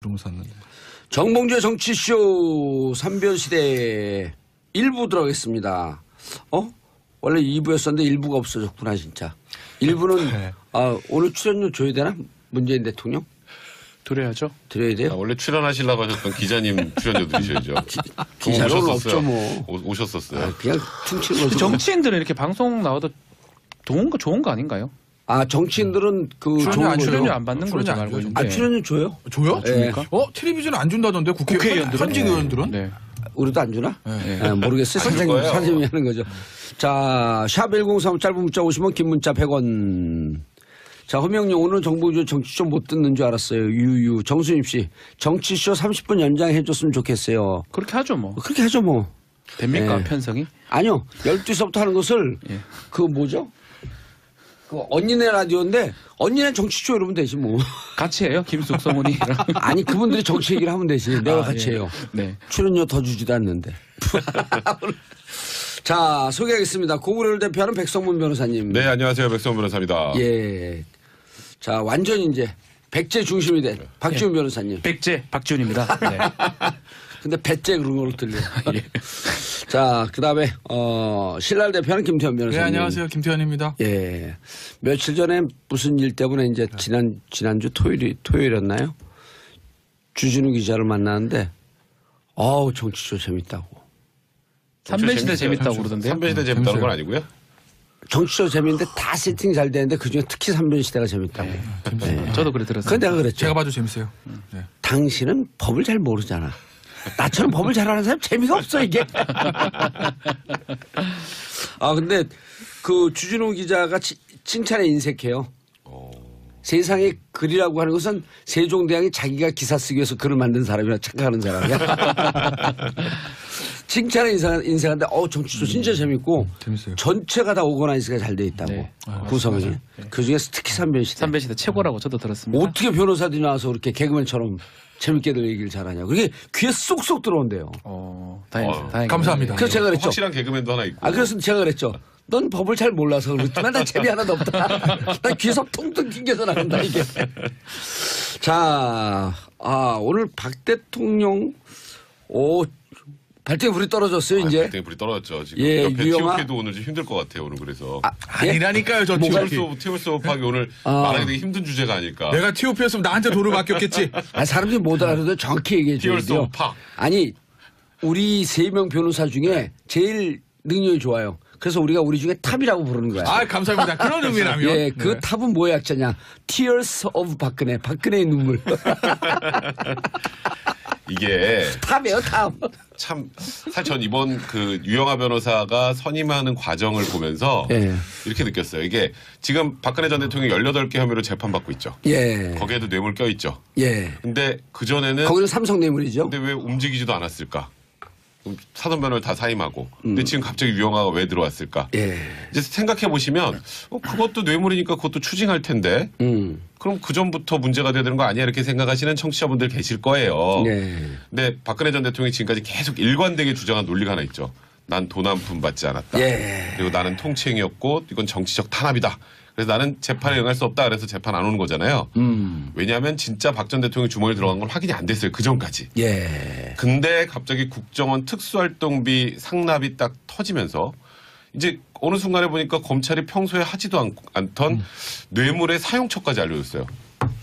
그런 거 샀는데. 정봉주의 정치쇼 3변시대 1부 들어가겠습니다. 원래 2부였었는데 1부가 없어졌구나 진짜. 1부는 네. 오늘 출연료 줘야 되나? 문재인 대통령? 드려야죠. 드려야 돼요? 원래 출연하시려고 하셨던 기자님 출연료 드리셔야죠. 기자로는 없죠 뭐. 오셨었어요. 그냥 퉁치는 거죠. 정치인들은 이렇게 방송 나와도 좋은 거 아닌가요? 정치인들은 그 출연료 안 받는 걸로 제가 알고 있는데. 출연료 줘요? 줘요? 네. 텔레비전 안 준다던데 국회의원들은? 현직 의원들은? 네. 우리도 안 주나? 네. 모르겠어요. 선생님이 하는 거죠. 자, 샵1035 짧은 문자 50원, 긴 문자 100원. 자, 허명용 오늘 정봉주 정치쇼 못 듣는 줄 알았어요. 유유. 정수님 씨. 정치쇼 30분 연장해줬으면 좋겠어요. 그렇게 하죠 뭐. 그렇게 하죠 뭐. 됩니까 네. 편성이? 아니요. 12시부터 하는 것을 그 뭐죠? 그 언니네 라디오인데 언니네 정치쇼 이러면 되지 뭐. 같이 해요? 김숙 성훈이랑. 아니 그분들이 정치 얘기를 하면 되지. 내가 같이 해요. 네. 출연료 더 주지도 않는데. 자, 소개하겠습니다. 고구려를 대표하는 백성문 변호사님. 네, 안녕하세요. 백성문 변호사입니다. 예. 자, 완전 이제 백제 중심이 된 박지훈 변호사님. 백제 박지훈입니다. 네. 근데 배째 그런 걸로 들려요. 자, 그 다음에, 신랄 대표하는 김태현 변호사님. 네, 안녕하세요. 김태현입니다. 예. 며칠 전에 무슨 일 때문에 이제 지난주 토요일이었나요? 주진우 기자를 만나는데, 정치쇼 재밌다고. 3변시대 재밌다고 그러던데요? 3변시대 재밌다는 건 아니고요. 정치쇼 재밌는데 다 세팅 잘 되는데 그중에 특히 3변시대가 재밌다고. 네. 저도 그래 들었어요. 그건 내가 그랬죠. 제가 봐도 재밌어요. 네. 당신은 법을 잘 모르잖아. 나처럼 법을 잘 아는 사람 재미가 없어 이게. 근데 그 주진우 기자가 칭찬에 인색해요. 세상에 글이라고 하는 것은 세종대왕이 자기가 기사 쓰기 위해서 글을 만든 사람이라 착각하는 사람이야. 칭찬에 인색한데 정치도 진짜 재밌고 재밌어요. 전체가 다 오거나이즈가 잘 돼 있다고. 네. 구성이. 네. 그중에 특히 3변시대. 3변시대 최고라고 저도 들었습니다. 어떻게 변호사들이 나와서 그렇게 개그맨처럼 재밌게들 얘기를 잘하냐. 그게 귀에 쏙쏙 들어온대요. 다행입니다. 감사합니다. 그래서 제가 그랬죠. 확실한 개그맨도 하나 있고. 그래서 제가 그랬죠. 넌 법을 잘 몰라서 그렇지만 난 재미 하나도 없다. 난 귀에서 통통 튕겨서 나간다 이게. 자, 오늘 박 대통령 발등에 불이 떨어졌어요 이제. 발등에 불이 떨어졌죠. 지금 예, 옆에 유영아. TOK도 오늘 좀 힘들 것 같아요. 오늘 그래서. 아니라니까요, 저 TOP. 티올스오프하기 오늘 말하기 되게 힘든 주제가 아닐까. 내가 TOP였으면 나한테 돈을 맡겼겠지. 사람들이 못 알아도 정확히 얘기해 줘야 돼요. 티올스오파. 아니 우리 3명 변호사 중에 제일 능력이 좋아요. 그래서 우리가 우리 중에 탑이라고 부르는 거야. 감사합니다. 그런 의미라면. 예, 그 탑은 뭐의 약자냐? Tears of 박근혜. 박근혜의 눈물. 이게 탑이에요, 탑. 참 사실 전 이번 그 유영하 변호사가 선임하는 과정을 보면서 이렇게 느꼈어요. 이게 지금 박근혜 전 대통령이 18개 혐의로 재판받고 있죠. 예. 거기에도 뇌물 껴있죠. 예. 근데 그전에는 거기는 삼성 뇌물이죠. 근데 왜 움직이지도 않았을까? 사돈 변호를 다 사임하고. 근데 지금 갑자기 유영하가 왜 들어왔을까? 예. 이제 생각해 보시면 그것도 뇌물이니까 그것도 추징할 텐데. 그럼 그 전부터 문제가 돼야 되는 거 아니야? 이렇게 생각하시는 청취자분들 계실 거예요. 예. 근데 박근혜 전 대통령이 지금까지 계속 일관되게 주장한 논리가 하나 있죠. 난 돈 한 푼 받지 않았다. 예. 그리고 나는 통치행위였고 이건 정치적 탄압이다. 그래서 나는 재판에 응할 수 없다. 그래서 재판 안 오는 거잖아요. 왜냐하면 진짜 박 전 대통령이 주머니에 들어간 건 확인이 안 됐어요. 그 전까지. 예. 근데 갑자기 국정원 특수활동비 상납이 딱 터지면서 이제 어느 순간에 보니까 검찰이 평소에 하지도 않던 뇌물의 사용처까지 알려줬어요.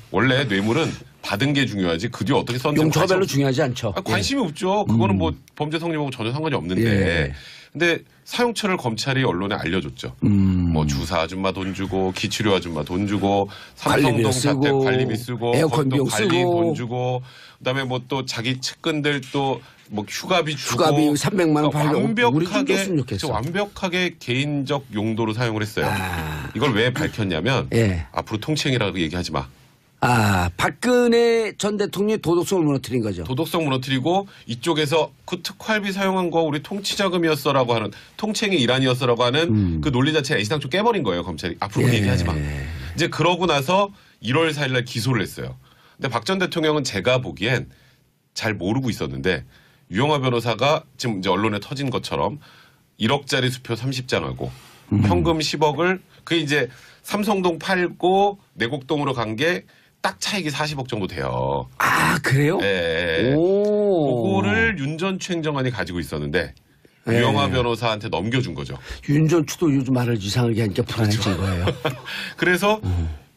원래 뇌물은 받은 게 중요하지 그 뒤에 어떻게 썼는지 용처가 별로 중요하지 않죠. 관심이 없죠. 그거는 뭐 범죄 성립하고 전혀 상관이 없는데. 예. 근데 사용처를 검찰이 언론에 알려줬죠. 뭐 주사 아줌마 돈 주고 기치료 아줌마 돈 주고 삼성동 자택 관리비 쓰고 에어컨 비용 관리 쓰고 돈 주고 그다음에 뭐 또 자기 측근들 또 뭐 휴가비 주고 300만 원 팔고 완벽하게 개인적 용도로 사용을 했어요. 이걸 왜 밝혔냐면 앞으로 통치행위라고 얘기하지 마. 박근혜 전 대통령이 도덕성을 무너뜨린 거죠. 도덕성 무너뜨리고 이쪽에서 그 특활비 사용한 거 우리 통치자금이었어라고 하는 통치행위 일환이었어라고 하는 그 논리 자체를 애시당초 좀 깨버린 거예요. 검찰이. 앞으로 그 얘기하지 마. 이제 그러고 나서 1월 4일 날 기소를 했어요. 근데 박 전 대통령은 제가 보기엔 잘 모르고 있었는데 유영하 변호사가 지금 이제 언론에 터진 것처럼 1억짜리 수표 30장하고 현금 10억을 그게 이제 삼성동 팔고 내곡동으로 간 게 딱 딱 차익이 40억 정도 돼요. 아 그래요? 예. 오. 그거를 윤 전 추행정관이 가지고 있었는데 예. 유영하 변호사한테 넘겨준 거죠. 윤전추도 요즘 말을 이상하게 하니까 불안해진 거예요. 그래서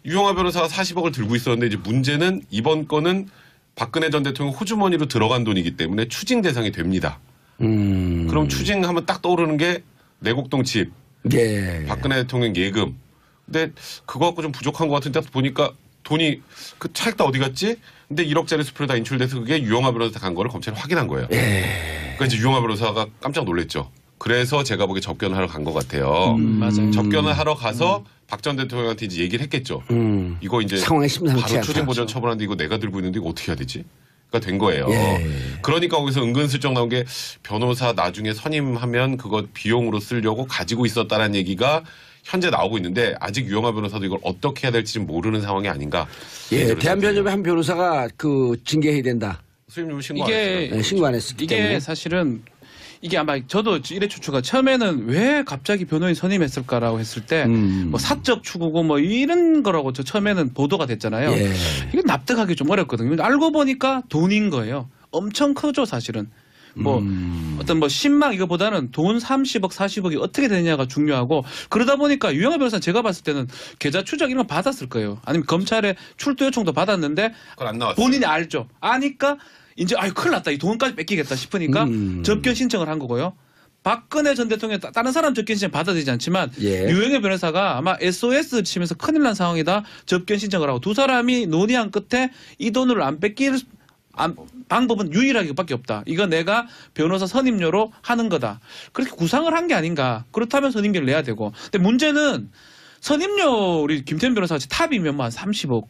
유영하 변호사가 40억을 들고 있었는데 이제 문제는 이번 건은 박근혜 전 대통령 호주머니로 들어간 돈이기 때문에 추징 대상이 됩니다. 그럼 추징하면 딱 떠오르는 게 내곡동 집, 예. 박근혜 대통령 예금. 근데 그거 갖고 좀 부족한 것 같은데 보니까 돈이 그 차익 다 어디 갔지? 근데 1억짜리 수표로 다 인출돼서 그게 유영하 변호사 간 거를 검찰이 확인한 거예요. 그러니까 이제 유영하 변호사가 깜짝 놀랐죠. 그래서 제가 보기에 접견을 하러 간 것 같아요. 맞아요. 접견을 하러 가서 박 전 대통령한테 이제 얘기를 했겠죠. 이거 이제 상황이 심상치 바로 않다. 추징 보전 처분하는데 이거 내가 들고 있는데 이거 어떻게 해야 되지? 그러니까 된 거예요. 예. 그러니까 거기서 은근슬쩍 나온 게 변호사 나중에 선임하면 그거 비용으로 쓰려고 가지고 있었다는 얘기가 현재 나오고 있는데 아직 유영하 변호사도 이걸 어떻게 해야 될지 모르는 상황이 아닌가. 예. 대한변협의 한 변호사가 그 징계해야 된다. 수임료 신고 안 이게 했어요. 네, 신고 안 했기 이게 때문에. 사실은 이게 아마 저도 이래 추측가 처음에는 왜 갑자기 변호인 선임했을까라고 했을 때 뭐 사적 추구고 뭐 이런 거라고 저 처음에는 보도가 됐잖아요. 예. 이건 납득하기 좀 어렵거든요. 근데 알고 보니까 돈인 거예요. 엄청 크죠 사실은. 뭐 어떤 뭐 신망 이거보다는 돈 30억 40억이 어떻게 되느냐가 중요하고 그러다 보니까 유영하 변호사는 제가 봤을 때는 계좌 추적 이런 거 받았을 거예요. 아니면 검찰에 출두 요청도 받았는데 그건 안 나왔어요. 본인이 알죠. 아니까 이제 아이 큰일 났다. 이 돈까지 뺏기겠다 싶으니까 접견 신청을 한 거고요. 박근혜 전 대통령 다른 사람 접견 신청 받아야 되지 않지만 예. 유영하 변호사가 아마 SOS 치면서 큰일 난 상황이다. 접견 신청을 하고 두 사람이 논의한 끝에 이 돈을 안 뺏길 방법은 유일하게 그밖에 없다. 이거 내가 변호사 선임료로 하는 거다. 그렇게 구상을 한 게 아닌가. 그렇다면 선임료를 내야 되고. 근데 문제는 선임료 우리 김태현 변호사 같이 탑이면 뭐 한 30억.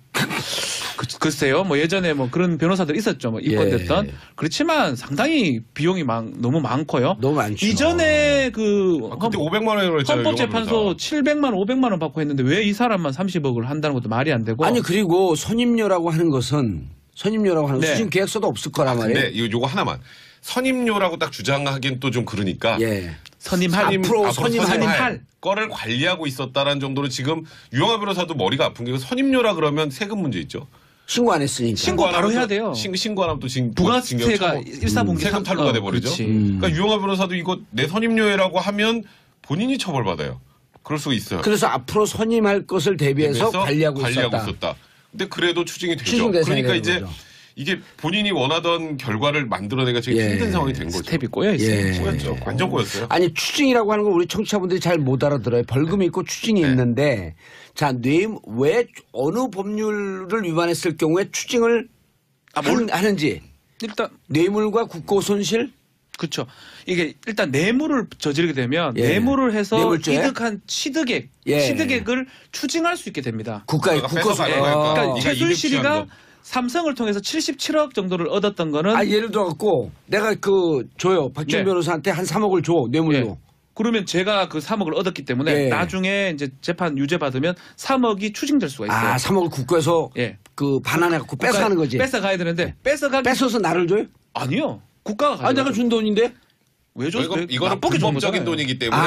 글쎄요. 뭐 예전에 뭐 그런 변호사들 있었죠. 뭐 입건됐던. 예. 그렇지만 상당히 비용이 너무 많고요. 너무 많죠. 이전에 그 그때 500만 원으로 했잖아요. 헌법재판소 유영하 700만 원, 500만 원 받고 했는데 왜 이 사람만 30억을 한다는 것도 말이 안 되고. 아니 그리고 선임료라고 하는 것은 네. 수신 계획서도 없을 거란 말이에요. 근데 요거 하나만 선임료라고 딱 주장하기엔 또 좀 그러니까 예. 선임할 앞으로 선임할 거를 관리하고 있었다라는 정도로 지금 유영하 변호사도 머리가 아픈 게 선임료라 그러면 세금 문제 있죠. 신고 안 했으니까. 신고 안 바로 하면 해야 또 돼요. 신고 안 하면 또 부가세가 일사분기 세금 탈루가 돼버리죠. 그렇지. 그러니까 유영하 변호사도 이거 내 선임료라고 하면 본인이 처벌받아요. 그럴 수가 있어요. 그래서 앞으로 선임할 것을 대비해서 관리하고 있었다. 근데 그래도 추징이 되죠. 추징 대상이 그러니까 되는 이제 거죠. 이게 본인이 원하던 결과를 만들어내기가 되게 예. 힘든 상황이 된 거죠. 스텝이 꼬여 있어요. 예. 꼬였죠. 완전 꼬였어요. 아니 추징이라고 하는 걸 우리 청취자분들이 잘 못 알아들어요. 벌금이 있고 추징이 있는데 자, 왜 어느 법률을 위반했을 경우에 추징을 하는지 일단 뇌물과 국고손실 그렇죠. 이게 일단 뇌물을 저지르게 되면 예. 뇌물을 해서 뇌물죄? 이득한 취득액, 예. 취득액을 추징할 수 있게 됩니다. 국가의 국가가 국고손실. 뺏어가는 거니까. 그러니까 이게 최순실이가 이득 취하는 거. 삼성을 통해서 77억 정도를 얻었던 거는 아 예를 들어 갖고 내가 줘요. 박준 네. 변호사한테 한 3억을 줘 뇌물로. 예. 그러면 제가 그 3억을 얻었기 때문에 예. 나중에 이제 재판 유죄 받으면 3억이 추징될 수가 있어요. 아 3억을 국고에서 예. 그 반환해 갖고 뺏어가는 거지. 뺏어가야 되는데 뺏어가 뺏어서 나를 줘요? 아니요. 국가가 가져. 아 내가 준 돈인데 왜 줘? 이거는 불법적인 돈이기 때문에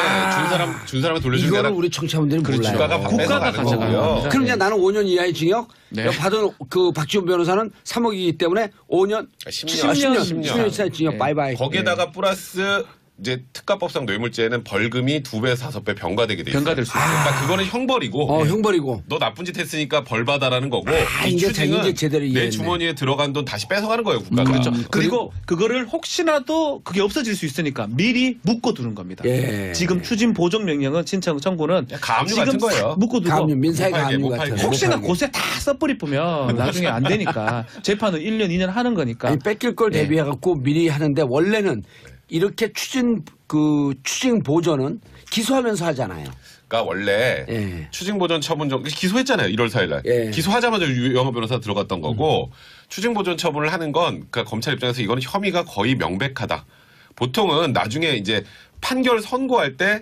준 사람은 돌려주는 게 이거를 아니라 우리 청취자분들은 그렇죠. 몰라요. 국가가 뺏어가는 가져가는 거고요. 겁니다. 그럼 이제 나는 5년 이하의 징역 네. 받은 그 박지원 변호사는 3억이기 때문에 5년 10년 이하의 징역 예. 바이바이. 거기에다가 플러스 이제 특가법상 뇌물죄는 벌금이 2배, 5배 병가되게 돼 있어요. 병가될 수 있어요. 그러니까 그거는 형벌이고 형벌이고. 너 나쁜 짓 했으니까 벌 받아라는 거고 이 이제 추징은 제대로 내 이해했네. 주머니에 들어간 돈 다시 뺏어가는 거예요 국가가. 그렇죠. 그리고 그거를 혹시라도 그게 없어질 수 있으니까 미리 묶어두는 겁니다. 예. 지금 추진 보정 명령은 청구는 가압류 지금 같은 거예요. 싹 묶어두고 가압류, 민사의 못 팔게, 가압류 못 같은. 팔게. 거. 혹시나 못 팔게. 곳에 다 써버리면 나중에 안 되니까 재판은 1년, 2년 하는 거니까. 아니 뺏길 걸 대비해 갖고 미리 하는데 원래는 이렇게 추징 보전은 기소하면서 하잖아요. 그러니까 원래 예. 추징보전 처분 기소했잖아요. 1월 4일 날. 예. 기소하자마자 유영하 변호사 들어갔던 거고 추징보전 처분을 하는 건 그러니까 검찰 입장에서 이거는 혐의가 거의 명백하다. 보통은 나중에 이제 판결 선고할 때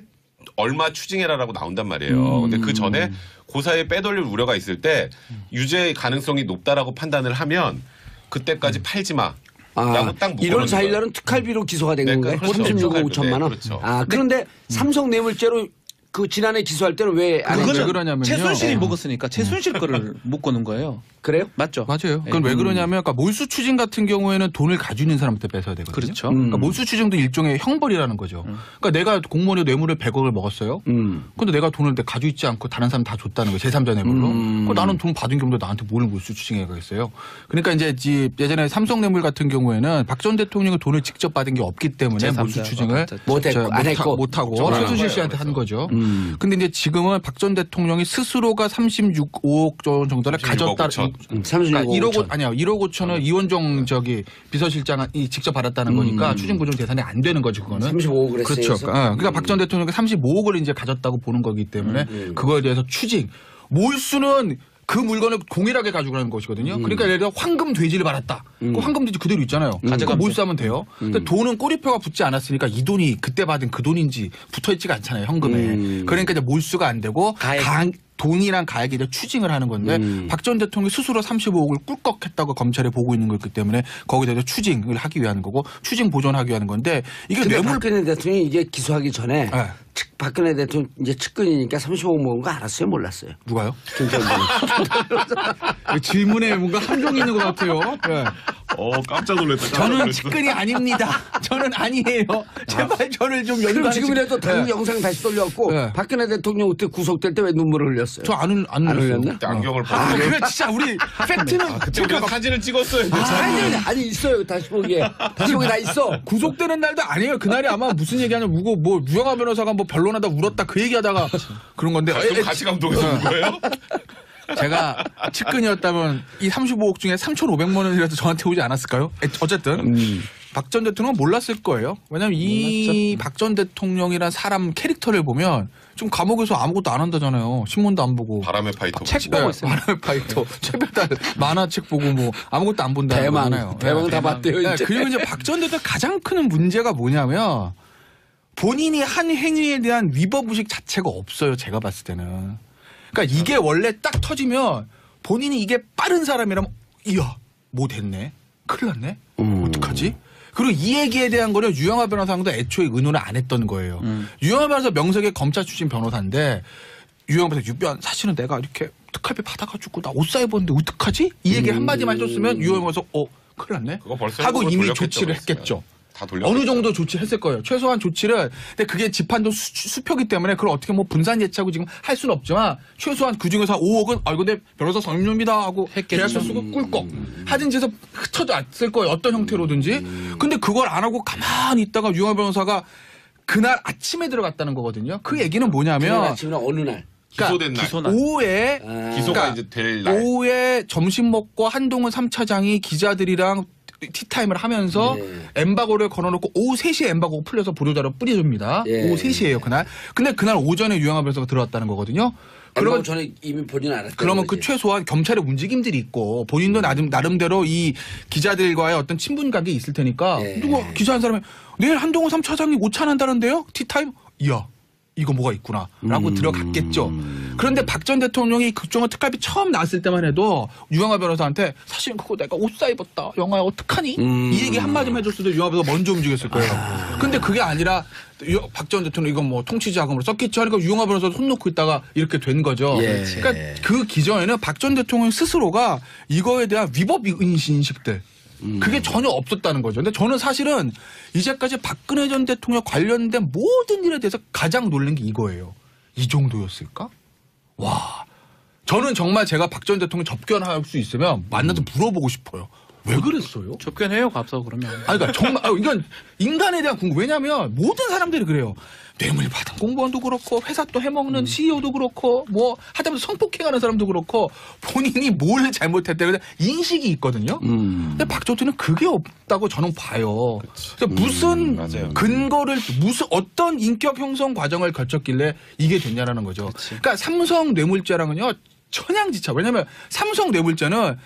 얼마 추징해라라고 나온단 말이에요. 근데 그 전에 고사에 빼돌릴 우려가 있을 때 유죄 가능성이 높다라고 판단을 하면 그때까지 팔지 마. 라고 딱 1월 4일 거예요. 날은 특활비로 기소가 된 네, 건가요? 그렇죠. 36억 5천만 원. 네, 그렇죠. 아 그런데 삼성 뇌물죄로 그 지난해 기소할 때는 왜 안 그거는 했죠? 왜 그러냐면요. 최순실이 먹었으니까 최순실 거를 묶어놓은 거예요. 그래요? 맞죠? 맞아요. 그건 왜 그러냐면 그러니까 몰수 추징 같은 경우에는 돈을 가지고 있는 사람한테 뺏어야 되거든요. 그렇죠. 그러니까 몰수 추징도 일종의 형벌이라는 거죠. 그러니까 내가 공무원이 뇌물을 100억을 먹었어요. 근데 내가 돈을 가지고 있지 않고 다른 사람 다 줬다는 거예요. 제3자 뇌물로. 그럼 나는 돈 받은 게 없는데 나한테 뭘 몰수 추징해 가겠어요. 그러니까 이제 예전에 삼성 뇌물 같은 경우에는 박 전 대통령이 돈을 직접 받은 게 없기 때문에 제3자 몰수 추징을 못하고 최순실 씨한테 한 거죠. 근데 이제 지금은 박 전 대통령이 스스로가 36억 정도를 36억 가졌다. 5천. 36억 1억 5천. 아니요. 1억 5천을 이원정 비서실장이 직접 받았다는 거니까 추징 보존 대상이 안 되는 거죠, 그거는. 35억을 그렇죠. 했어요. 그러니까 박 전 대통령이 35억을 이제 가졌다고 보는 거기 때문에 그거에 대해서 추징. 몰수는 그 물건을 공일하게 가지고 가는 것이거든요. 그러니까 예를 들어 황금 돼지를 받았다. 그 황금 돼지 그대로 있잖아요. 그거 몰수하면 돼요. 근데 돈은 꼬리표가 붙지 않았으니까 이 돈이 그때 받은 그 돈인지 붙어 있지가 않잖아요. 현금에. 그러니까 이제 몰수가 안 되고 돈이랑 가액에 이제 추징을 하는 건데 박 전 대통령이 스스로 35억을 꿀꺽했다고 검찰에 보고 있는 거기 때문에 거기다 이제 추징을 하기 위한 거고 추징 보존하기 위한 건데 이게 근데 뇌물 박근혜 대통령이 이게 기소하기 전에 네. 박근혜 대통령 이제 측근이니까 35억 먹은 거 알았어요? 몰랐어요? 누가요? 김정은. 질문에 뭔가 함정이 있는 것 같아요. 네. 깜짝 놀랐다. 저는 측근이 아닙니다. 저는 아니에요. 제발 저를 좀 그럼 연관해 지금이라도 당국 네. 영상 다시 돌려갖고 네. 박근혜 대통령 그때 구속될 때 왜 눈물을 흘렸어요? 저 안 흘렸나? 그때 안경을 벗고. 그거 진짜 우리 팩트는 그때 우리가 사진을 찍었어요. 아니 있어요. 다시 보기에 다 있어. 구속되는 날도 아니에요. 그날이 아마 무슨 얘기하냐면 뭐 유영아 변호사가 뭐 변론하다 울었다 그 얘기하다가 그런 건데 같이 감동해서 온 거예요? 제가 측근이었다면 이 35억 중에 3,500만 원이라도 저한테 오지 않았을까요? 어쨌든 박 전 대통령은 몰랐을 거예요. 왜냐하면 이 박 전 대통령이란 사람 캐릭터를 보면 좀 감옥에서 아무것도 안 한다잖아요. 신문도 안 보고. 바람의 파이터. 책 보고 있어요. 바람의 파이터. 최배달 만화책 보고 뭐 아무것도 안 본다는 거잖아요. 대망 다 봤대요. 네, 이제. 그리고 이제 박 전 대통령 가장 큰 문제가 뭐냐면 본인이 한 행위에 대한 위법의식 자체가 없어요. 제가 봤을 때는. 그러니까 이게 원래 딱 터지면 본인이 이게 빠른 사람이라면 이야 뭐 됐네. 큰일 났네. 어떡하지? 그리고 이 얘기에 대한 거는 유영하 변호사도 애초에 의논을 안 했던 거예요. 유영하 변호사 명색의 검찰 출신 변호사인데 유영하 변호사 유변 사실은 내가 이렇게 특활비 받아가지고 나 옷 사입었는데 어떡하지? 이 얘기 한마디만 해줬으면 유영하 변호사 큰일 났네. 그거 벌써 하고 이미 돌렸겠죠, 조치를 그랬어요. 했겠죠. 다 돌렸겠죠. 어느 정도 조치했을 거예요. 최소한 조치를. 근데 그게 집한도 수표기 때문에 그걸 어떻게 뭐 분산 예치하고 지금 할 수는 없지만 최소한 그 중에서 5억은 근데 변호사 성립입니다 하고 계약서 쓰고 꿀꺽 하든지 해서 흩어졌을 거예요. 어떤 형태로든지. 근데 그걸 안 하고 가만히 있다가 유영하 변호사가 그날 아침에 들어갔다는 거거든요. 그 얘기는 뭐냐면 아침에 어느 날. 기소된 날. 기소날. 오후에 기소가 그러니까 이제 될 날. 오후에 점심 먹고 한동훈 3차장이 기자들이랑 티타임을 하면서 엠바고를 걸어놓고 오후 3시에 엠바고가 풀려서 보도자료 뿌려줍니다. 예. 오후 3시에요 그날. 근데 그날 오전에 유영하 변호사가 들어왔다는 거거든요. 그러면 전에 이미 본인 알았다. 그러면 그 최소한 검찰의 움직임들이 있고 본인도 나름대로 이 기자들과의 어떤 친분관계 있을 테니까 누가 기자 한 사람이 내일 한동훈 3차장이 오찬한다는데요? 티타임? 이야. 이거 뭐가 있구나 라고 들어갔겠죠. 그런데 박 전 대통령이 국정원 특활비 처음 나왔을 때만 해도 유영하 변호사한테 사실 그거 내가 옷 사입었다. 영화야 어떡하니? 이 얘기 한마디만 해줬어도 유영하 변호사 먼저 움직였을 거예요. 근데 그게 아니라 박 전 대통령 이건 뭐 통치자금으로 썼겠지 하니까 유영하 변호사 손 놓고 있다가 이렇게 된 거죠. 그러니까 그 기전에는 박 전 대통령 스스로가 이거에 대한 위법 인식들 그게 전혀 없었다는 거죠. 근데 저는 사실은 이제까지 박근혜 전 대통령 관련된 모든 일에 대해서 가장 놀란 게 이거예요. 이 정도였을까? 와. 저는 정말 제가 박 전 대통령 접견할 수 있으면 만나서 물어보고 싶어요. 왜 그랬어요? 접견해요, 갑서 그러면. 그러니까 정말 이건 인간에 대한 궁금. 왜냐하면 모든 사람들이 그래요. 뇌물 받은 공무원도 그렇고 회사 또 해먹는 CEO도 그렇고 뭐 하다못해 성폭행하는 사람도 그렇고 본인이 뭘 잘못했다 그래서 인식이 있거든요. 근데 박 전 대통령은 그게 없다고 저는 봐요. 그래서 무슨 맞아요. 근거를 무슨 어떤 인격 형성 과정을 거쳤길래 이게 됐냐라는 거죠. 그러니까 삼성 뇌물죄랑은요 천양지차. 왜냐하면 삼성 뇌물죄는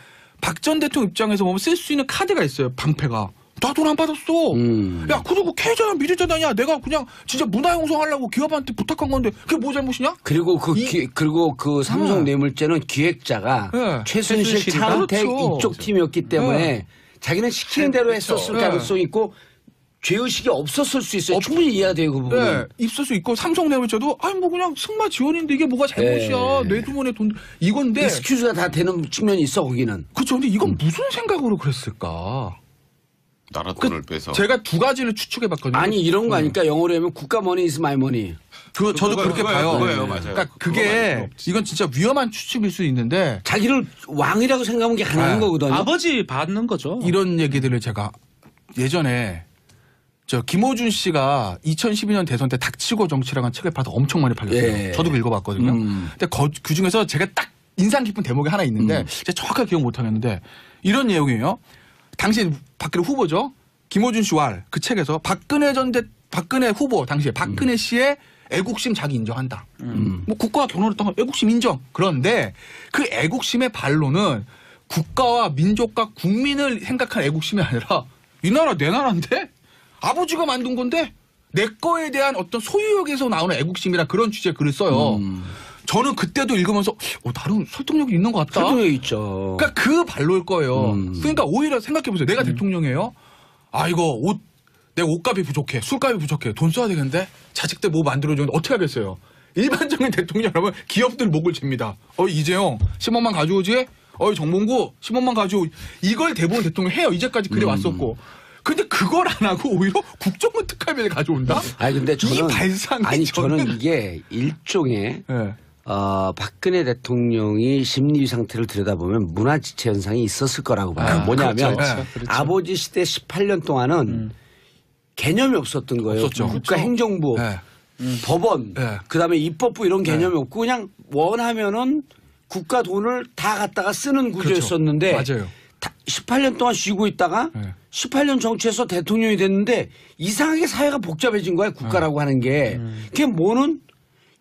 박 전 대통령 입장에서 보면 쓸 수 있는 카드가 있어요. 방패가. 나 돈 안 받았어. 야, 그리고 계좌 미래재단이야. 내가 그냥 진짜 문화형성하려고 기업한테 부탁한 건데 그게 뭐 잘못이냐? 그리고 그 삼성 뇌물죄는 기획자가 최순실 차은택 그렇죠. 이쪽 팀이었기 때문에 자기는 시키는 대로 했었을 가능성이 있고 죄의식이 없었을 수 있어요. 충분히 이해가 돼요, 그 부분은. 네, 있을 수 있고 삼성 내부에서도 아니 뭐 그냥 승마 지원인데 이게 뭐가 잘못이야. 내 주머니에 돈 이건데. 익스큐즈가 다 되는 측면이 있어 거기는. 그렇죠. 근데 이건 무슨 생각으로 그랬을까? 나라 돈을 빼서. 제가 두 가지를 추측해봤거든요. 아니 이런 거 아니까 영어로 하면 국가 머니 is my money. 저도 그렇게 봐요. 그거예요, 맞아요. 그러니까 그게 이건 진짜 위험한 추측일 수 있는데 자기를 왕이라고 생각하는 게 가능한 네. 거거든요. 아버지 받는 거죠. 이런 얘기들을 제가 예전에 저 김호준 씨가 2012년 대선 때 닥치고 정치라는 책을 봐서 엄청 많이 팔렸어요. 예. 저도 읽어봤거든요. 근데 그 중에서 제가 딱 인상 깊은 대목이 하나 있는데 제가 정확하게 기억 못하겠는데 이런 내용이에요. 당시 박근혜 후보죠. 김호준 씨와 그 책에서 박근혜 후보 당시에 박근혜 씨의 애국심 자기 인정한다. 뭐 국가와 결혼했던 건 애국심 인정. 그런데 그 애국심의 반론은 국가와 민족과 국민을 생각한 애국심이 아니라 이 나라 내 나라인데 아버지가 만든 건데 내 거에 대한 어떤 소유욕에서 나오는 애국심이라 그런 취지의 글을 써요. 저는 그때도 읽으면서 나름 설득력이 있는 것 같다. 설득력 있죠. 그러니까 그 반로일 거예요. 그러니까 오히려 생각해보세요. 내가 대통령이에요. 이거 내 옷값이 부족해. 술값이 부족해. 돈 써야 되겠는데 자식들 뭐 만들어주는데 어떻게 하겠어요. 일반적인 대통령이라면 기업들 목을 칩니다. 이재용 10원만 가져오지. 정몽구 10원만 가져오지. 이걸 대부분 대통령 해요. 이제까지 그래 왔었고. 근데 그걸 안 하고 오히려 국정원 특활비를 가져온다? 근데 저는 이 발상이 저는 이게 일종의 네. 박근혜 대통령이 심리 상태를 들여다보면 문화지체 현상이 있었을 거라고 봐요. 뭐냐면 그렇죠. 아버지 시대 18년 동안은 개념이 없었던 거예요. 없었죠. 국가행정부, 네. 법원, 네. 그다음에 입법부 이런 개념이 없고 그냥 원하면은 국가 돈을 다 갖다가 쓰는 구조였었는데 맞아요. 18년 동안 쉬고 있다가 네. 18년 정치에서 대통령이 됐는데 이상하게 사회가 복잡해진 거야 국가라고 하는 게. 그게 뭐는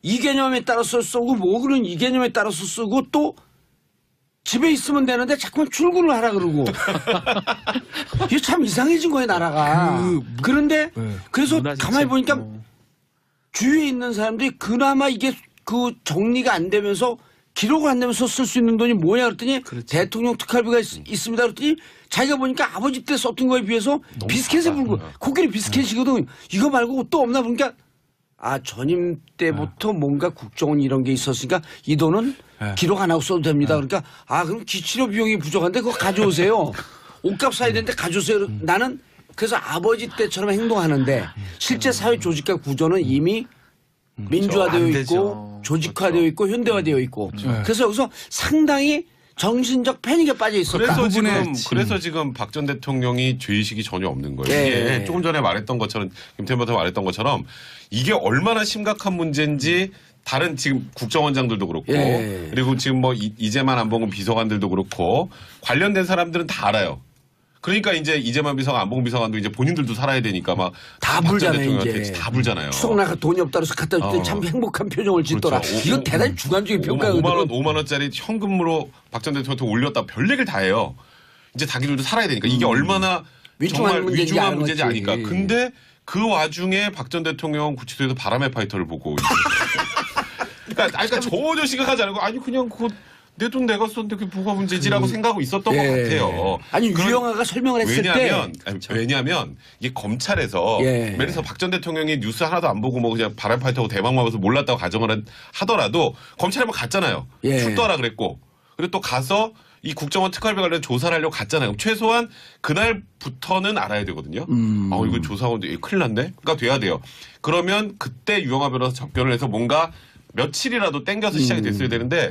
이 개념에 따라서 쓰고 뭐는 이 개념에 따라서 쓰고 또 집에 있으면 되는데 자꾸만 출근을 하라 그러고. 이게 참 이상해진 거예요 나라가. 그런데 네. 그래서 문화지체. 가만히 보니까 주위에 있는 사람들이 그나마 이게 그 정리가 안 되면서 기록을 안 내면서 쓸 수 있는 돈이 뭐냐 그랬더니 대통령 특활비가 있습니다 그랬더니 자기가 보니까 아버지 때 썼던 거에 비해서 비스켓에 불고 코끼리 비스켓이거든. 이거 말고 또 없나 보니까 전임 때부터 뭔가 국정원 이런 게 있었으니까 이 돈은 기록 안 하고 써도 됩니다. 그러니까 그럼 기치료 비용이 부족한데 그거 가져오세요. 옷값 사야 되는데 가져오세요. 나는 그래서 아버지 때처럼 행동하는데 실제 사회 조직과 구조는 이미 민주화되어 안 있고 되죠. 조직화되어 있고 현대화되어 있고 그래서 여기서 상당히 정신적 패닉에 빠져 있었다. 그래서 지금 박 전 대통령이 죄의식이 전혀 없는 거예요. 예. 이게 조금 전에 말했던 것처럼 김태현 변호사가 말했던 것처럼 이게 얼마나 심각한 문제인지 다른 지금 국정원장들도 그렇고 예. 그리고 지금 뭐 이재만 안봉근 비서관들도 그렇고 관련된 사람들은 다 알아요. 그러니까 이제 이재만 비서관, 안봉근 비서관도 이제 본인들도 살아야 되니까 막 다 박 전 불잖아요, 대통령한테 이제. 다 불잖아요. 추석 나가 돈이 없다 그래서 갖다 줬더니 참 행복한 표정을 짓더라. 그렇죠. 이건 대단히 주관적인 평가거든요. 5만 원짜리 현금으로 박 전 대통령한테 올렸다 별 얘기를 다 해요. 이제 자기들도 살아야 되니까 이게 얼마나 위중한 정말 문제인지 위중한 아는 문제인지 거지. 아니까. 근데 그 와중에 박 전 대통령 구치소에서 바람의 파이터를 보고 그러니까 전혀 심각하지 않고 그냥 그거 내 돈 내가 썼는데 그게 뭐가 문제지라고 생각하고 있었던 것 같아요. 유영아가 설명을 했을 왜냐하면 이게 검찰에서 예를 들어서 박 전 대통령이 뉴스 하나도 안 보고 뭐 그냥 바람 파이터고 대박 맞아서 몰랐다고 가정을 하더라도 검찰에 한번 갔잖아요. 출두하라 그랬고 그리고 또 가서 이 국정원 특활비 관련 조사를 하려고 갔잖아요. 그럼 최소한 그날부터는 알아야 되거든요. 이거 조사하는데 큰일 났네?가 돼야 돼요. 그러면 그때 유영아 변호사 접견을 해서 뭔가 며칠이라도 땡겨서 시작이 됐어야 되는데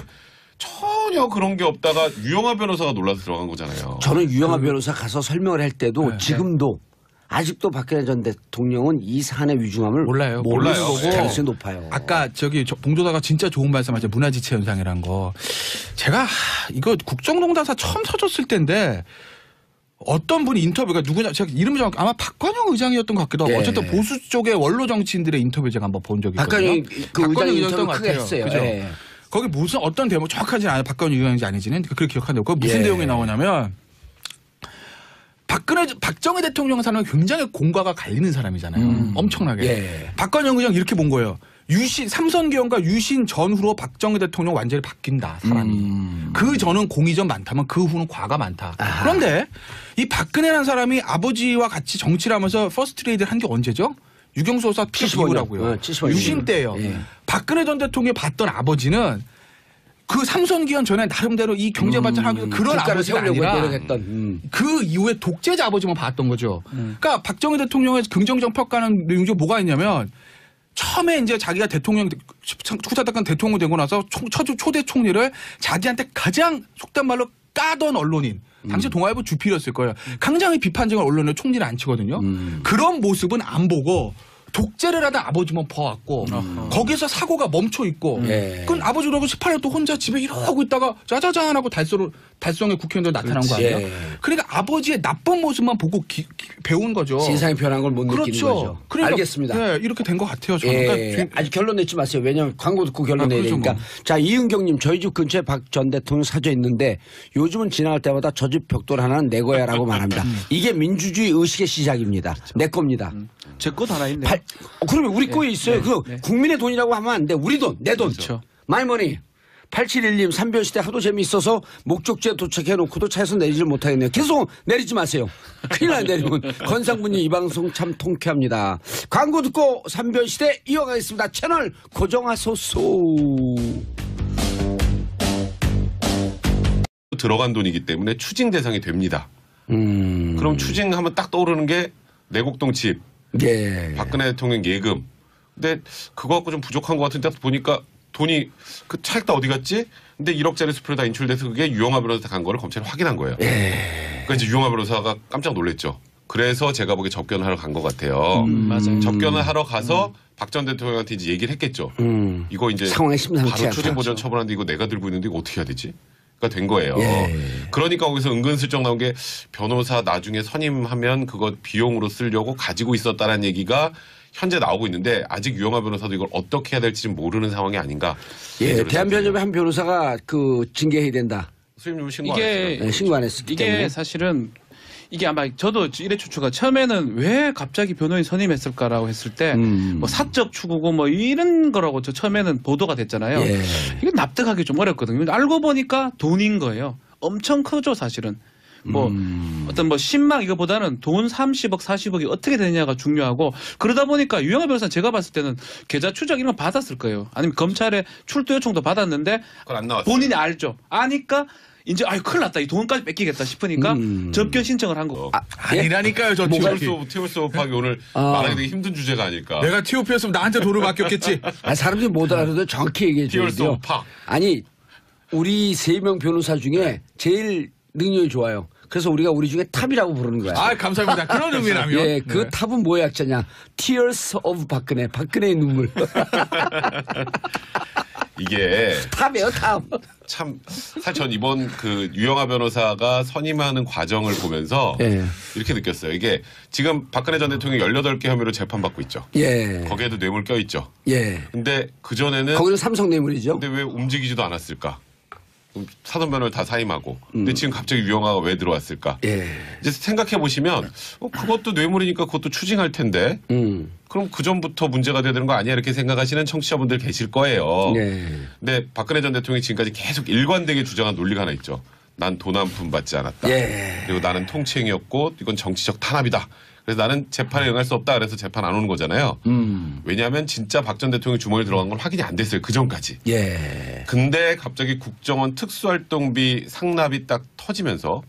전혀 그런 게 없다가 유영아 변호사가 놀라서 들어간 거잖아요. 저는 유영아 변호사 가서 설명을 할 때도 지금도 아직도 박근혜 전 대통령은 이 사안의 위중함을 몰라요. 모르는 몰라요. 거고 가능성이 높아요. 아까 봉조다가 진짜 좋은 말씀하셨죠. 문화지체 현상이란 거. 제가 이거 국정농단사 처음 터졌을 때인데 어떤 분이 인터뷰가 누구냐 제가 이름이 정확히 아마 박관영 의장이었던 것 같기도 하고 어쨌든 보수 쪽의 원로 정치인들의 인터뷰 제가 한번 본 적이 있거든요. 박관영 인터뷰 크게 했어요. 그죠? 거기 무슨 어떤 대목 정확하지는 않아요. 박관영 의장인지 아닌지는 그렇게 기억하는데 거기 무슨 내용이 나오냐면 박정희 대통령 사람은 굉장히 공과가 갈리는 사람이잖아요. 엄청나게. 박관영 의장 이렇게 본 거예요. 삼선기원과 유신 전후로 박정희 대통령 완전히 바뀐다 사람이. 그 전은 공이 좀 많다면 그 후는 과가 많다. 그런데 이 박근혜라는 사람이 아버지와 같이 정치를 하면서 퍼스트 레이드를 한 게 언제죠? 유경수 여사 75라고요. 75년. 유신 때예요. 예. 박근혜 전 대통령이 봤던 아버지는 그 삼선기원 전에 나름대로 이 경제 발전하기 위해서 그런 국가를 아버지가 세우려고 아니라 노력했던. 그 이후에 독재자 아버지만 봤던 거죠. 그러니까 박정희 대통령의 긍정적 평가하는 내용 중에 뭐가 있냐면 처음에 이제 자기가 대통령 후사닥간 대통령 되고 나서 초대 총리를 자기한테 가장 속된 말로 까던 언론인 당시 동아일보 주필이었을 거예요. 굉장히 비판적인 언론을 총리를 안 치거든요. 그런 모습은 안 보고 독재를 하다 아버지만 봐왔고 거기서 사고가 멈춰 있고 그건 아버지라고 18년 또 혼자 집에 이러고 있다가 짜자잔 하고 달성의 국회의원들 나타난 거 아니에요? 그러니까 아버지의 나쁜 모습만 보고 배운 거죠. 세상이 변한 걸 못 느끼는 거죠. 그러니까, 알겠습니다. 네, 이렇게 된 것 같아요. 저는. 그러니까 아직 결론 내지 마세요. 왜냐하면 광고 듣고 결론 내야 그렇죠, 되니까. 뭐. 자, 이은경님, 저희 집 근처에 박 전 대통령 사저 있는데 요즘은 지나갈 때마다 저 집 벽돌 하나는 내 거야라고 말합니다. 이게 민주주의 의식의 시작입니다. 내 겁니다. 제 것도 하나 있네. 그러면 우리 거에 있어요. 네. 국민의 돈이라고 하면 안 돼. 우리 돈, 내 돈. 그렇죠. 마이머니. 8711님, 삼변시대 하도 재미있어서 목적지에 도착해놓고도 차에서 내리질 못하겠네요. 계속 내리지 마세요. 큰일 나요, 내리면. 건상분님, 이 방송 참 통쾌합니다. 광고 듣고 삼변시대 이어가겠습니다. 채널 고정하소서. 들어간 돈이기 때문에 추징 대상이 됩니다. 그럼 추징하면 딱 떠오르는 게 내곡동 집, 예. 박근혜 대통령 예금. 근데 그거 갖고 좀 부족한 것 같은데 보니까 돈이 그 찰다 어디 갔지? 근데 1억짜리 수표로 다 인출돼서 그게 유영하 변호사 간 거를 검찰이 확인한 거예요. 그러니까 이제 유영하 변호사가 깜짝 놀랐죠. 그래서 제가 보기에 접견을 하러 간 것 같아요. 맞아요. 접견을 하러 가서 박 전 대통령한테 이제 얘기를 했겠죠. 이거 이제 상황이 심상치 바로 않다. 추징 보전 처분하는데 이거 내가 들고 있는데 이거 어떻게 해야 되지? 가 된 거예요. 예. 그러니까 거기서 은근슬쩍 나온 게 변호사 나중에 선임하면 그거 비용으로 쓰려고 가지고 있었다는 얘기가 현재 나오고 있는데 아직 유영하 변호사도 이걸 어떻게 해야 될지 모르는 상황이 아닌가. 예. 대한변협의 한 변호사가 그 징계해야 된다. 수임료 신고 안 이게 했어요. 네, 신고 안 했기 이게 때문에. 사실은 이게 아마 저도 이래 추측가 처음에는 왜 갑자기 변호인 선임했을까라고 했을 때 뭐 사적 추구고 뭐 이런 거라고 저 처음에는 보도가 됐잖아요. 예. 이건 납득하기 좀 어렵거든요. 근데 알고 보니까 돈인 거예요. 엄청 크죠 사실은. 뭐 어떤 뭐 10만 이거보다는 돈 30억 40억이 어떻게 되느냐가 중요하고 그러다 보니까 유영하 변호사는 제가 봤을 때는 계좌 추적 이런 거 받았을 거예요. 아니면 검찰에 출두 요청도 받았는데 그건 안 나왔어요. 본인이 알죠. 아니까 이제 아유 큰일 났다. 이 돈까지 뺏기겠다 싶으니까 접견 신청을 한 거고. 아니라니까요, 저 TOP. TOP 수업하기 오늘 말하기 되게 힘든 주제가 아닐까. 내가 TOP였으면 나한테 돈을 맡겼겠지. 사람들이 못 알아도 정확히 얘기해 줘야 피어스 돼요. 오브 파. 아니 우리 3명 변호사 중에 제일 능력이 좋아요. 그래서 우리가 우리 중에 탑이라고 부르는 거야. 아, 감사합니다. 그런 의미라면. 예, 그 탑은 뭐의 약자냐? Tears of 박근혜. 박근혜의 눈물. 이게 탑이에요, 탑. 참 사실 전 이번 그 유영하 변호사가 선임하는 과정을 보면서 예. 이렇게 느꼈어요. 이게 지금 박근혜 전 대통령이 18개 혐의로 재판받고 있죠. 예. 거기에도 뇌물 껴있죠. 예. 근데 그전에는 거기는 삼성 뇌물이죠. 근데 왜 움직이지도 않았을까? 사전 변호를 다 사임하고. 근데 지금 갑자기 유영하가 왜 들어왔을까? 예. 이제 생각해 보시면 그것도 뇌물이니까 그것도 추징할 텐데 그럼 그 전부터 문제가 돼야 되는 거 아니야 이렇게 생각하시는 청취자분들 계실 거예요. 예. 근데 박근혜 전 대통령이 지금까지 계속 일관되게 주장한 논리가 하나 있죠. 난 돈 한 푼 받지 않았다. 예. 그리고 나는 통치행위였고 이건 정치적 탄압이다. 그래서 나는 재판에 응할 수 없다. 그래서 재판 안 오는 거잖아요. 왜냐하면 진짜 박 전 대통령이 주머니에 들어간 건 확인이 안 됐어요. 그 전까지. 예. 근데 갑자기 국정원 특수활동비 상납이 딱 터지면서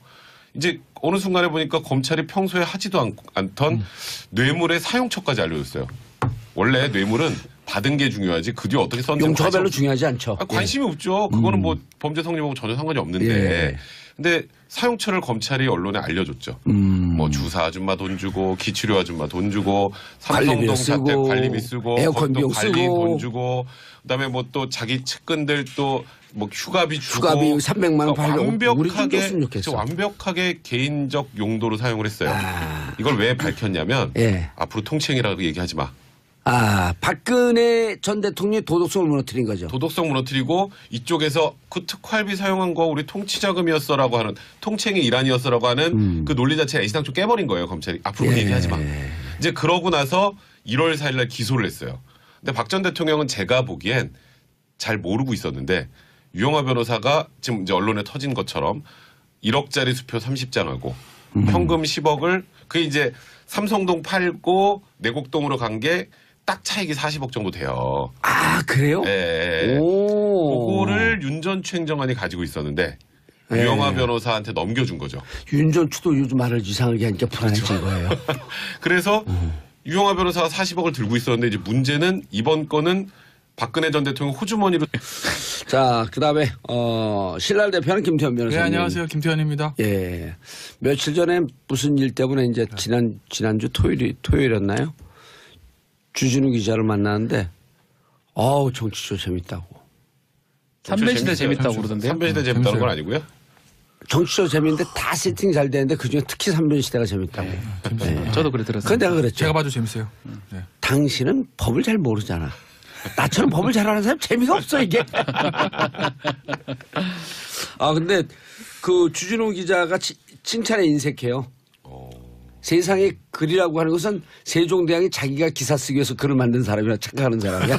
이제 어느 순간에 보니까 검찰이 평소에 하지도 않던 뇌물의 사용처까지 알려줬어요. 원래 뇌물은 받은 게 중요하지 그 뒤에 어떻게 썼는지 용처가 별로 중요하지 않죠. 관심이 없죠. 그거는 뭐 범죄 성립하고 전혀 상관이 없는데. 예. 근데 사용처를 검찰이 언론에 알려줬죠. 뭐 주사 아줌마 돈 주고 기치료 아줌마 돈 주고 삼성동 사태 쓰고, 관리비 쓰고 에어컨 비용 관리 쓰고. 돈 주고 그다음에 뭐 또 자기 측근들 또 뭐 휴가비 주고 휴가비 300만 원 그러니까 팔고 우리 좀 완벽하게 줬으면 좋겠어. 완벽하게 개인적 용도로 사용을 했어요. 아. 이걸 왜 밝혔냐면 예. 앞으로 통치행위라고 얘기하지 마. 아, 박근혜 전 대통령의 도덕성을 무너뜨린 거죠. 도덕성 무너뜨리고 이쪽에서 그 특활비 사용한 거 우리 통치자금이었어라고 하는 통치행위 일환이었어라고 하는 그 논리 자체를 애시당초 깨버린 거예요 검찰이. 앞으로 그 얘기하지 마. 이제 그러고 나서 1월 4일 날 기소를 했어요. 근데 박 전 대통령은 제가 보기엔 잘 모르고 있었는데 유영하 변호사가 지금 이제 언론에 터진 것처럼 1억짜리 수표 30장하고 현금 10억을 그게 이제 삼성동 팔고 내곡동으로 간 게 딱 차익이 40억 정도 돼요. 아, 그래요? 예. 오. 그거를 윤 전 추행정관이 가지고 있었는데 유영하 변호사한테 넘겨준 거죠. 윤 전 추도 요즘 말을 이상하게 하니까 불안해진 거예요. 그래서 유영하 변호사가 40억을 들고 있었는데 이제 문제는 이번 건은 박근혜 전 대통령 호주머니로 자, 그다음에 신랄 대표는 김태현 변호사님. 네, 안녕하세요. 김태현입니다. 예. 며칠 전에 무슨 일 때문에 이제 지난주 토요일이었나요? 주진우 기자를 만났는데 정치쇼 재밌다고. 삼변시대 재밌다고 그러던데요. 삼변시대 재밌다는 건 아니고요. 정치쇼 재밌는데 다 세팅 잘 되는데 그중에 특히 삼변시대가 재밌다고. 네. 저도 그래 들었어요. 그건 내가 그랬죠. 제가 봐도 재밌어요. 네. 당신은 법을 잘 모르잖아. 나처럼 법을 잘 아는 사람 재미가 없어 이게. 근데 그 주진우 기자가 칭찬에 인색해요. 세상에 글이라고 하는 것은 세종대왕이 자기가 기사 쓰기 위해서 글을 만든 사람이라 착각하는 사람이야.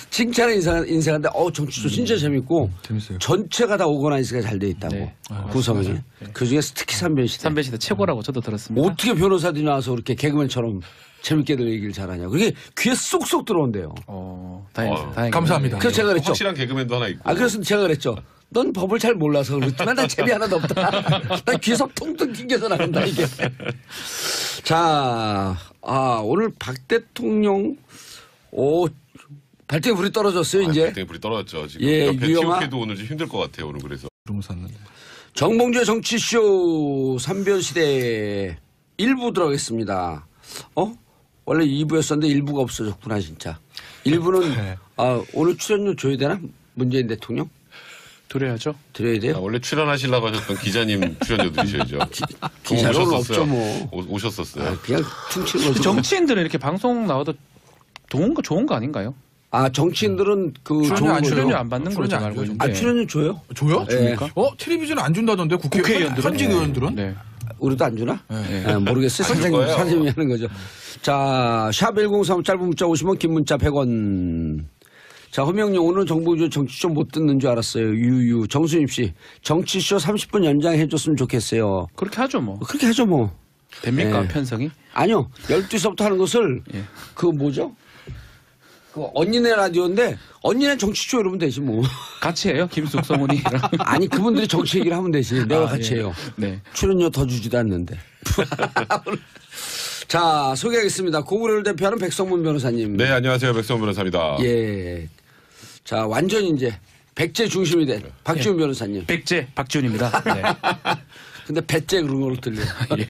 칭찬에 인색한데 정치도 진짜 재밌고 재밌어요. 전체가 다 오거나이즈가 잘 돼 있다고. 네. 구성이. 그중에 특히 삼변시대. 삼변시대 최고라고 저도 들었습니다. 어떻게 변호사들이 나와서 그렇게 개그맨처럼 재밌게들 얘기를 잘하냐. 그게 귀에 쏙쏙 들어온대요. 다행입니다. 감사합니다. 그래서 제가 그랬죠. 확실한 개그맨도 하나 있고. 그래서 제가 그랬죠. 넌 법을 잘 몰라서 그렇지만 난 재미 하나도 없다. 난 귀에서 통통 튕겨서 나간다 이게. 자, 오늘 박 대통령 발등에 불이 떨어졌어요 이제. 발등에 불이 떨어졌죠. 지금 예, 옆에 유영하. TOK도 오늘 좀 힘들 것 같아요. 오늘 그래서. 너무 샀는데. 정봉주의 정치쇼 삼변시대 1부 들어가겠습니다. 원래 2부였었는데 1부가 없어졌구나 진짜. 1부는 네. 오늘 출연료 줘야 되나? 문재인 대통령? 드려야죠. 드려야 돼요? 원래 출연하시려고 하셨던 기자님 출연료 드리셔야죠. 기자로는 없죠 뭐. 오셨었어요. 그냥 퉁치는 거죠. 정치인들은 이렇게 방송 나와도 좋은 거 아닌가요? 정치인들은 그 출연료 좋은 안 거죠. 줘요? 출연료 안 받는 걸로 출연료 제가 안 알고 줘요? 있는데. 출연료 줘요? 줘요? 네. 텔레비전 안 준다던데 국회의원들은? 현직 의원들은? 네. 우리도 안 주나? 네. 모르겠어요. 거예요. 사장님이 하는 거죠. 자, 샵1035 짧은 문자 50원, 긴 문자 100원. 자, 허명님 오늘 정보주 정치쇼 못 듣는 줄 알았어요. 유유. 정수님 씨. 정치쇼 30분 연장해줬으면 좋겠어요. 그렇게 하죠 뭐. 그렇게 하죠 뭐. 됩니까 네. 편성이? 아니요. 12시부터 하는 것을 예. 그 뭐죠? 그 언니네 라디오인데 언니네 정치쇼 이러면 되지 뭐. 같이 해요 김숙 성훈이랑. 아니 그분들이 정치 얘기를 하면 되지. 내가 같이 예. 해요. 네. 출연료 더 주지도 않는데. 자, 소개하겠습니다. 고구려를 대표하는 백성문 변호사님. 네, 안녕하세요. 백성원 변호사입니다. 예. 자, 완전 이제 백제 중심이 된 박지훈 변호사님. 백제 박지훈입니다. 네. 근데 배째 그런 걸로 들려요. 예.